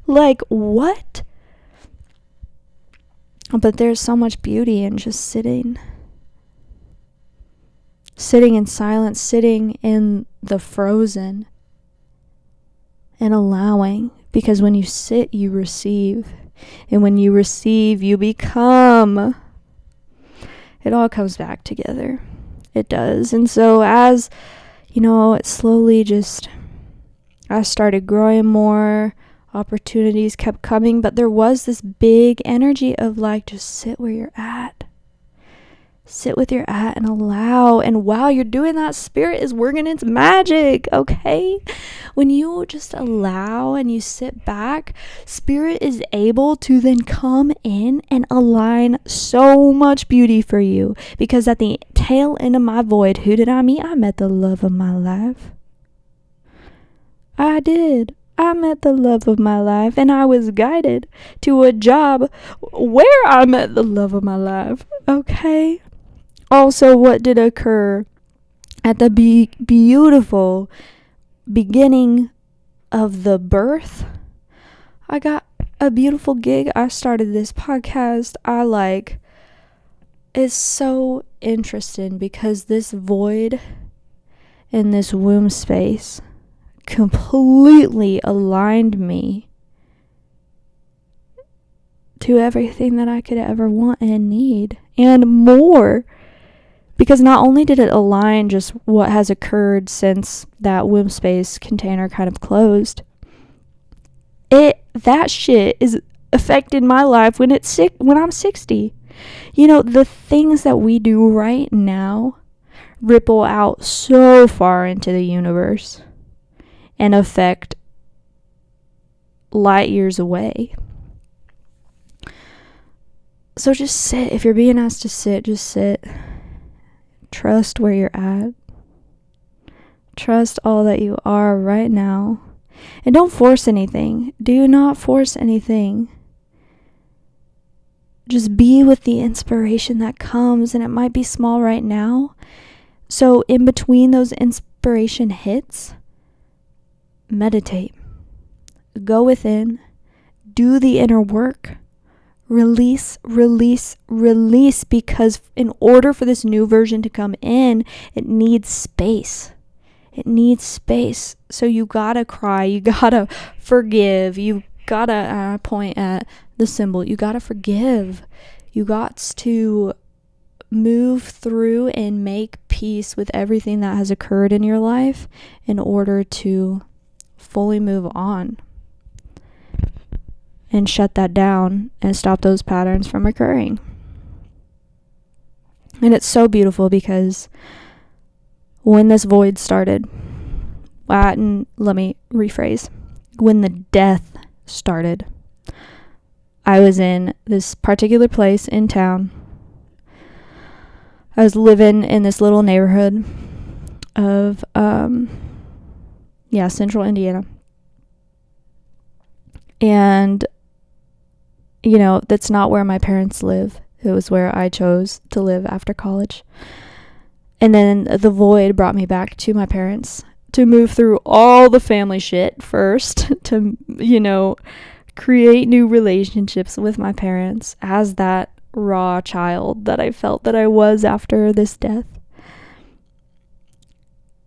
Like, what? But there's so much beauty in just sitting in silence, sitting in the frozen, and allowing. Because when you sit, you receive. And when you receive, you become. It all comes back together. It does. And so as, it slowly just, I started growing more, opportunities kept coming, but there was this big energy of like, just sit where you're at. Sit with your at and allow. And while you're doing that, spirit is working its magic, okay? When you just allow and you sit back, spirit is able to then come in and align so much beauty for you. Because at the tail end of my void, who did I meet? I met the love of my life. I did. I met the love of my life, and I was guided to a job where I met the love of my life, okay? Also, what did occur at the beautiful beginning of the birth? I got a beautiful gig. I started this podcast. It's so interesting because this void in this womb space completely aligned me to everything that I could ever want and need, and more. Because not only did it align just what has occurred since that womb space container kind of closed, that shit is affecting my life when I'm 60. The things that we do right now ripple out so far into the universe and affect light years away. So just sit. If you're being asked to sit, just sit. Trust where you're at. Trust all that you are right now. And don't force anything. Do not force anything. Just be with the inspiration that comes, and it might be small right now. So in between those inspiration hits, meditate. Go within. Do the inner work. Release, because in order for this new version to come in, it needs space. So you gotta cry, you gotta forgive, you gotta point at the symbol, you gotta forgive. You got to move through and make peace with everything that has occurred in your life in order to fully move on. And shut that down and stop those patterns from occurring. And it's so beautiful because when this void started, and let me rephrase, when the death started, I was in this particular place in town. I was living in this little neighborhood of, central Indiana. And that's not where my parents live. It was where I chose to live after college. And then the void brought me back to my parents to move through all the family shit first, to, create new relationships with my parents as that raw child that I felt that I was after this death.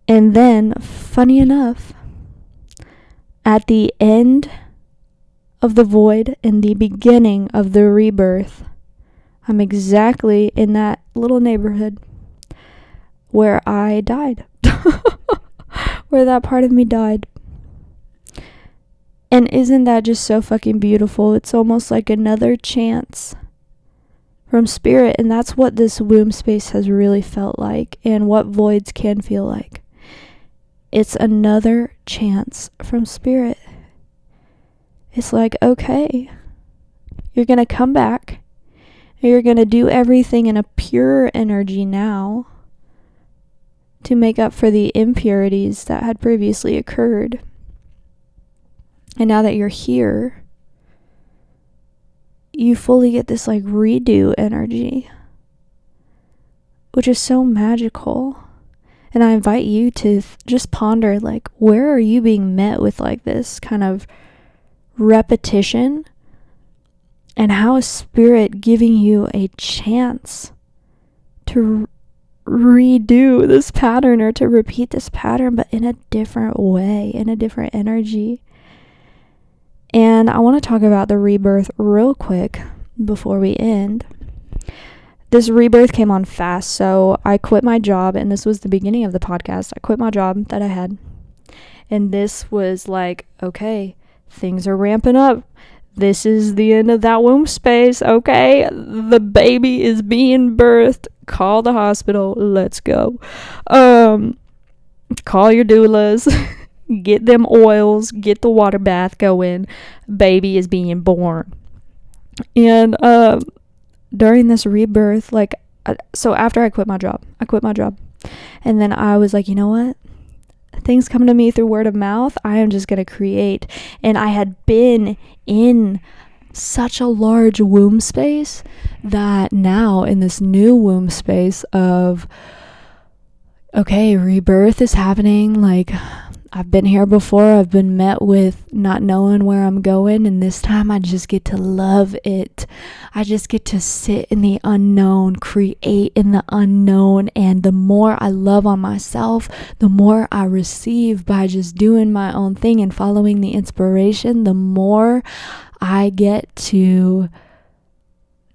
And then, funny enough, at the end of the void and the beginning of the rebirth, I'm exactly in that little neighborhood where I died. Where that part of me died. And isn't that just so fucking beautiful? It's almost like another chance from spirit. And that's what this womb space has really felt like, and what voids can feel like. It's another chance from spirit. It's like, okay, you're going to come back. You're going to do everything in a pure energy now to make up for the impurities that had previously occurred. And now that you're here, you fully get this like redo energy, which is so magical. And I invite you to just ponder, like, where are you being met with like this kind of repetition? And how is spirit giving you a chance to redo this pattern, or to repeat this pattern, but in a different way, in a different energy? And I want to talk about the rebirth real quick before we end. This rebirth came on fast, so I quit my job, and this was the beginning of the podcast. I quit my job that I had, and this was like, okay, things are ramping up. This is the end of that womb space, okay? The baby is being birthed. Call the hospital. Let's go. Call your doulas. Get them oils. Get the water bath going. Baby is being born. And during this rebirth, like, so after I quit my job. And then I was like, you know what? Things come to me through word of mouth. I am just going to create. And I had been in such a large womb space that now in this new womb space of, okay, rebirth is happening. Like, I've been here before. I've been met with not knowing where I'm going, and this time I just get to love it. I just get to sit in the unknown, create in the unknown, and the more I love on myself, the more I receive by just doing my own thing and following the inspiration, the more I get to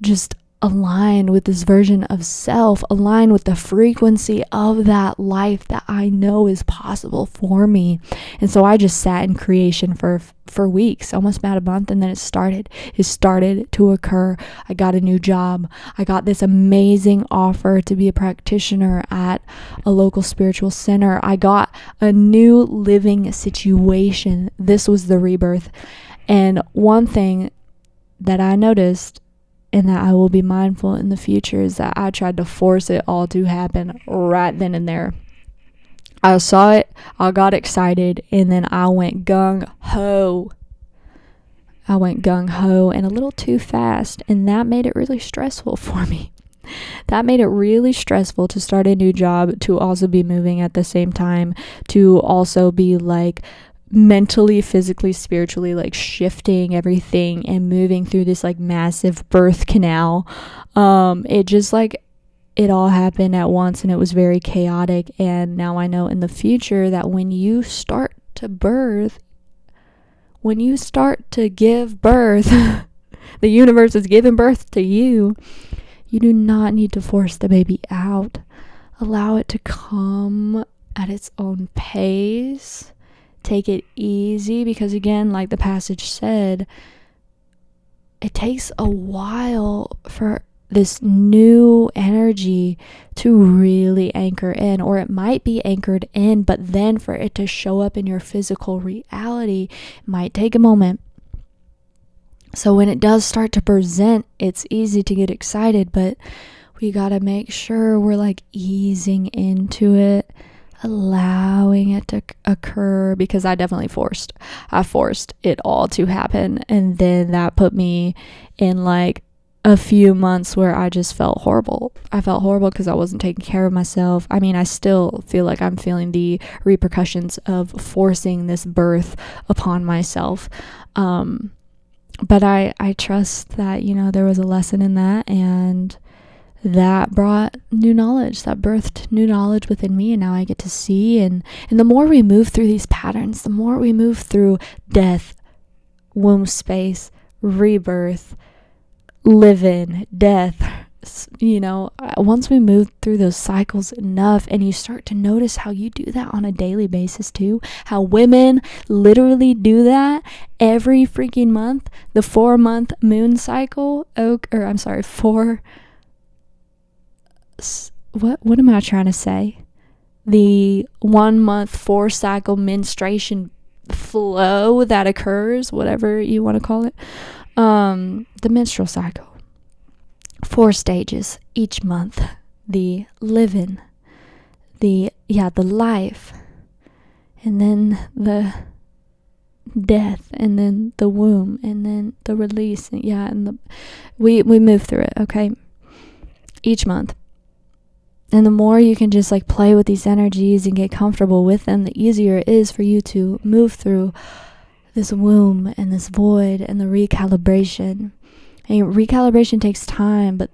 just align with this version of self, align with the frequency of that life that I know is possible for me. And so I just sat in creation for weeks, almost about a month, and then it started to occur. I got a new job. I got this amazing offer to be a practitioner at a local spiritual center. I got a new living situation. This was the rebirth. And one thing that I noticed, and that I will be mindful in the future, is that I tried to force it all to happen right then and there. I saw it, I got excited, and then I went gung-ho. And a little too fast, and that made it really stressful for me. That made it really stressful to start a new job, to also be moving at the same time, to also be like mentally, physically, spiritually, like shifting everything and moving through this like massive birth canal. It just like, it all happened at once, and it was very chaotic. And now I know in the future that when you start to birth, when you start to give birth, the universe is giving birth to you. You do not need to force the baby out. Allow it to come at its own pace. Take it easy, because again, like the passage said, it takes a while for this new energy to really anchor in, or it might be anchored in, but then for it to show up in your physical reality, it might take a moment. So when it does start to present, it's easy to get excited, but we gotta make sure we're like easing into it, allowing it to occur, because I forced it all to happen. And then that put me in like a few months where I just felt horrible. I felt horrible because I wasn't taking care of myself. I mean, I still feel like I'm feeling the repercussions of forcing this birth upon myself. But I trust that, there was a lesson in that, and that brought new knowledge, that birthed new knowledge within me, and now I get to see. And the more we move through these patterns, the more we move through death, womb space, rebirth, live-in, death, once we move through those cycles enough, and you start to notice how you do that on a daily basis too, how women literally do that every freaking month, the 4-month moon cycle, what am I trying to say? The 1 month 4 cycle menstruation flow that occurs, whatever you want to call it, the menstrual cycle. 4 stages each month: the living, the life, and then the death, and then the womb, and then the release. And we move through it, okay, each month. And the more you can just like play with these energies and get comfortable with them, the easier it is for you to move through this womb and this void and the recalibration. And recalibration takes time, but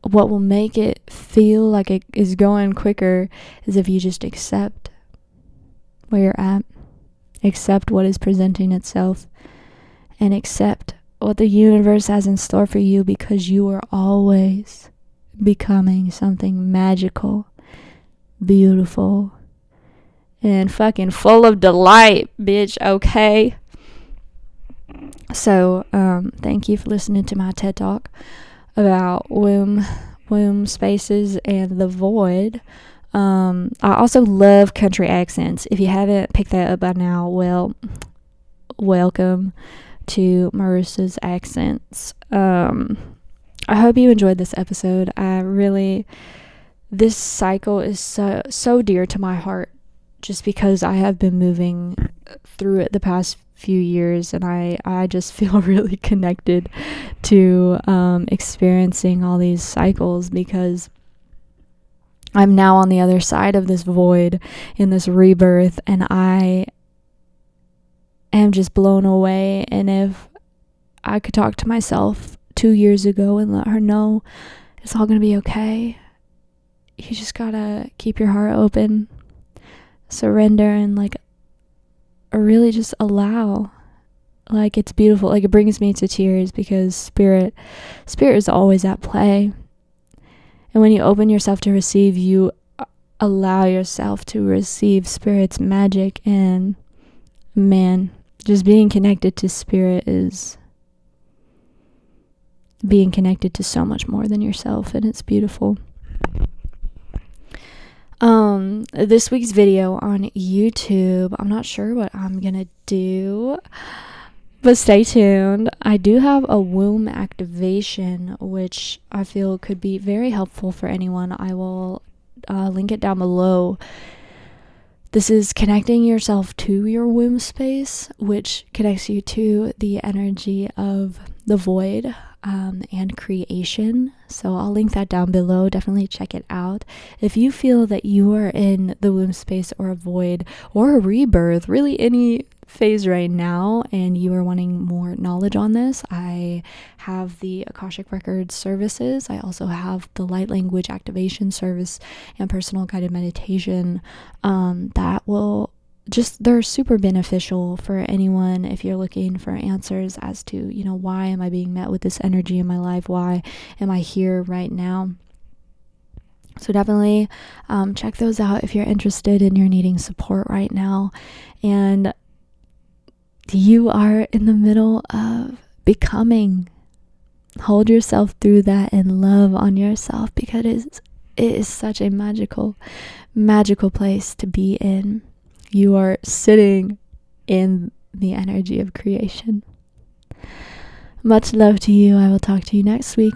what will make it feel like it is going quicker is if you just accept where you're at, accept what is presenting itself, and accept what the universe has in store for you, because you are always becoming something magical, beautiful, and fucking full of delight, bitch, okay? So, thank you for listening to my TED Talk about womb spaces and the void. I also love country accents. If you haven't picked that up by now, well, welcome to Marissa's Accents. I hope you enjoyed this episode. This cycle is so dear to my heart, just because I have been moving through it the past few years, and I just feel really connected to experiencing all these cycles, because I'm now on the other side of this void in this rebirth, and I am just blown away. And if I could talk to myself 2 years ago and let her know it's all gonna be okay, you just gotta keep your heart open, surrender, and like really just allow. Like, it's beautiful. Like, it brings me to tears, because spirit is always at play. And when you open yourself to receive, you allow yourself to receive spirit's magic. And man, just being connected to spirit is being connected to so much more than yourself, and it's beautiful. This week's video on YouTube, I'm not sure what I'm gonna do, but stay tuned. I do have a womb activation, which I feel could be very helpful for anyone. I will link it down below. This is connecting yourself to your womb space, which connects you to the energy of the void and creation. So I'll link that down below. Definitely check it out. If you feel that you are in the womb space or a void or a rebirth, really any phase right now, and you are wanting more knowledge on this, I have the Akashic Records services. I also have the light language activation service and personal guided meditation that will they're super beneficial for anyone if you're looking for answers as to, why am I being met with this energy in my life? Why am I here right now? So definitely check those out if you're interested and you're needing support right now. And you are in the middle of becoming. Hold yourself through that and love on yourself, because it is such a magical place to be in. You are sitting in the energy of creation. Much love to you. I will talk to you next week.